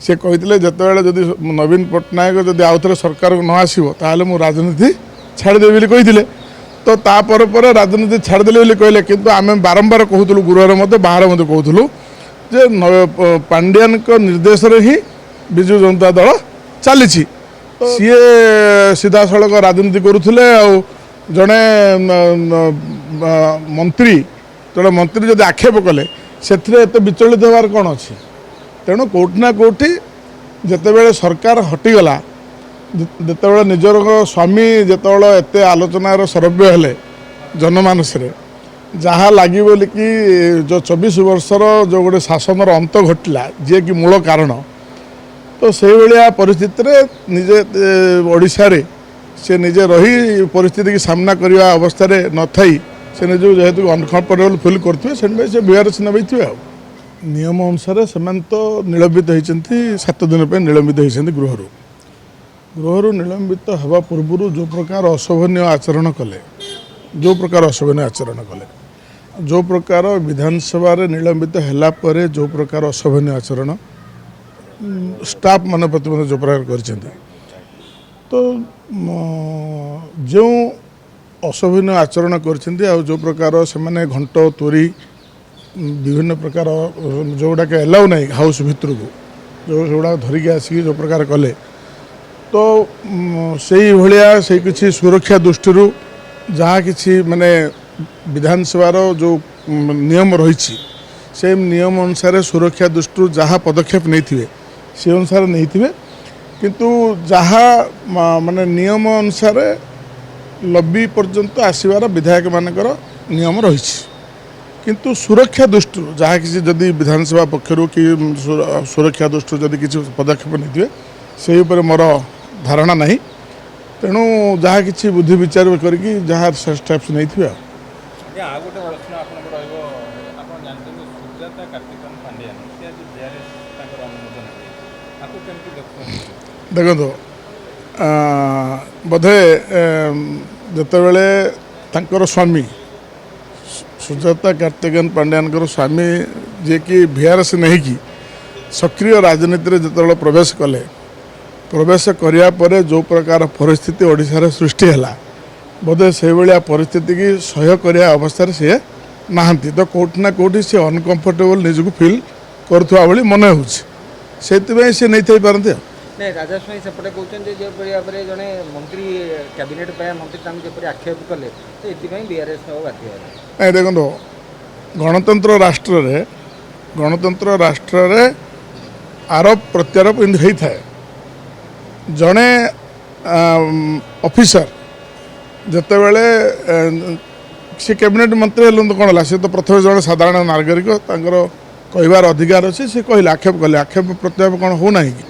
से कहते जितेबाला जदि नवीन पट्टनायक जदि आउ थे सरकार न आसो ताल मु राजनीति छाड़देवी कहते तो तापर पर राजनीति छाड़देले कहले किंतु आम बारंबार कहूँ गृह मत बाहर मत कहूँ जे पांड्यान निर्देश ही विजु जनता दल चली सी सीधा सड़क राजनीति करुले जड़े मंत्री जड़े मंत्री जब आक्षेप कले से विचलित होवार कौन अच्छी तेणु कौटना कौटी जितेबाला सरकार हटिगला जितेबाला निजर स्वामी जितेबाला एत आलोचनार सरव्य हेले जनमानस जहाँ लगे बोल कि जो 24 वर्षर जो गोटे शासनर अंत घटला जी कि मूल कारण तो से भाया परिस्थिति रे निजे ओडिशा रे से निजे रही परिस्थिति की सामना करने अवस्था न थी से निज जेहेतु अनकंफर्टेबल फिल करते से बिहार से नबे आ नियम अनुसार से तो निलंबित होती 7 दिन पर निलंबित होती गृह निलंबित हवा पूर्व जो प्रकार अशोभनीय आचरण कले जो प्रकार अशोभनीय आचरण कले जो प्रकार विधानसभा निलंबित है जो प्रकार अशोभनीय आचरण स्टाफ मान प्रति जो प्रकार कर तो जो अशोभनीय आचरण कर जो प्रकार से माने घंट तोरी विभिन्न प्रकार जोड़ा के एलाउ नहीं हाउस भितर को जोड़ा धरिकी आसिक जो प्रकार कले तो से भाया से किसी सुरक्षा दृष्टि जहाँ किसी माने विधानसभार जो नियम रही से नियम अनुसार सुरक्षा दृष्टि जहाँ पदक्षेप नहीं थे से अनुसार नहीं थे किंतु जहाँ माने नियम अनुसार लब्बी पर्यंत आसबार विधायक मानकर नियम रही किंतु सुरक्षा दृष्टि जहाँ किसी जदि विधानसभा पक्षर कि सुरक्षा दृष्टि जदि किसी पदक्षेप नहीं थे से मोर धारणा नहीं तेणु जहाँ किसी बुद्धि विचार करके जहाँ स्टेप्स नहीं थे देखो बोधे जितेबाला तांकर स्वामी सुजाता कार्तिकेयन पांड्यान स्वामी जे कि VRS नहीं कि सक्रिय राजनीति जितेबाला प्रवेश कले प्रवेश करिया परे जो प्रकार परिस्थिति ओडिशा सृष्टि है बोधे से भाया परिस्थिति की सह्य करिया अवस्था सी नहांती तो कोटि ना कोटि सी अनकंफर्टेबल निजक फिल करुवा भाई मन हो से नहीं थी पारती नहीं राजस्वाई सेपटे कहते जो भाई जड़े मंत्री कैबिनेट मंत्री जब आक्षेप कले तो ये VRS बाध्य नहीं देखो गणतंत्र राष्ट्र रे आरोप प्रत्यारोप इमती होता है जड़े ऑफिसर जितेबाला सी कैबिनेट मंत्री हेल्ला तो कौन है सी तो प्रथम जड़े साधारण नागरिक कहबार अधिकार अच्छे से कहले आक्षेप कले आक्षेप प्रत्यारोप कौन हो ना कि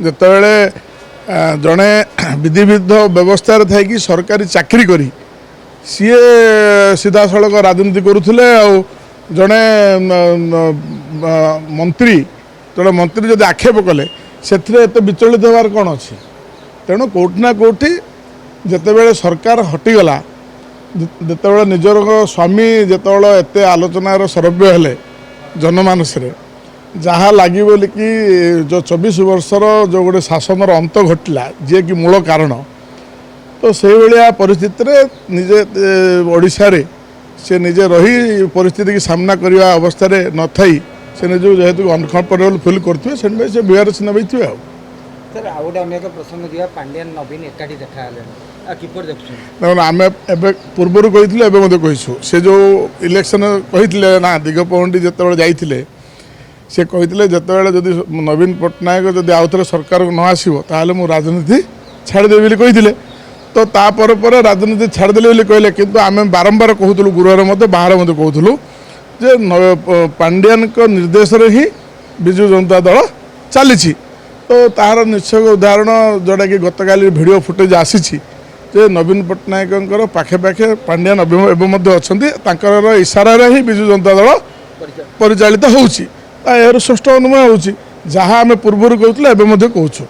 जितेबाला जड़े विधिविध व्यवस्था थे कि सरकारी चाकरी करी सी सीधा सड़क राजनीति करुले जड़े मंत्री जड़े मंत्री जब आक्षेप कले से विचलित होवार कौन अच्छी तेणु कौटिना कौटी जितेबाला सरकार हटिगला जितेबाला निजर स्वामी जितेबाला एत आलोचनार सरव्य हेले जनमानस जहाँ लगे बोल कि जो 24 वर्षर जो गोटे शासनर अंत घटला जी कि मूल कारण तो से भाया परिस्थिति रे निजे ओडिशा रे से निजे रही परिस्थिति की सामना करने अवस्था न थी से निज जेहेतु अनकंफर्टेबल फिल करते से VRS नबे आ सर आ गोटे अनेक प्रसंग दिया पांड्यान नवीन एकाठी देखा किपर देखुन आम ए पूर्वर कही से जो इलेक्शन कही ना दिगपहंडी जिते जाइए से कहते जितेबाला जदि नवीन पट्टनायक जदि आउ थे सरकार न आसो ताल मु राजनीति छाड़देवी कहते तो तापर पर राजनीति छाड़देले कहले किंतु आम बारंबार कहूँ गृह मत बाहर मत कहूँ जे पांड्यान निर्देश ही विजु जनता दल चली तो तार निश्चय उदाहरण जोटा कि गतकाली वीडियो फुटेज आसी नवीन पट्टनायक पाखे पाखे पांड्यान एवं अच्छा इशारा ही विजु जनता दल परिचालित होउछि यार स्पष्ट अनुमान होउछि जहाँ आम पूर्वर कहूँ एवं कहूँ।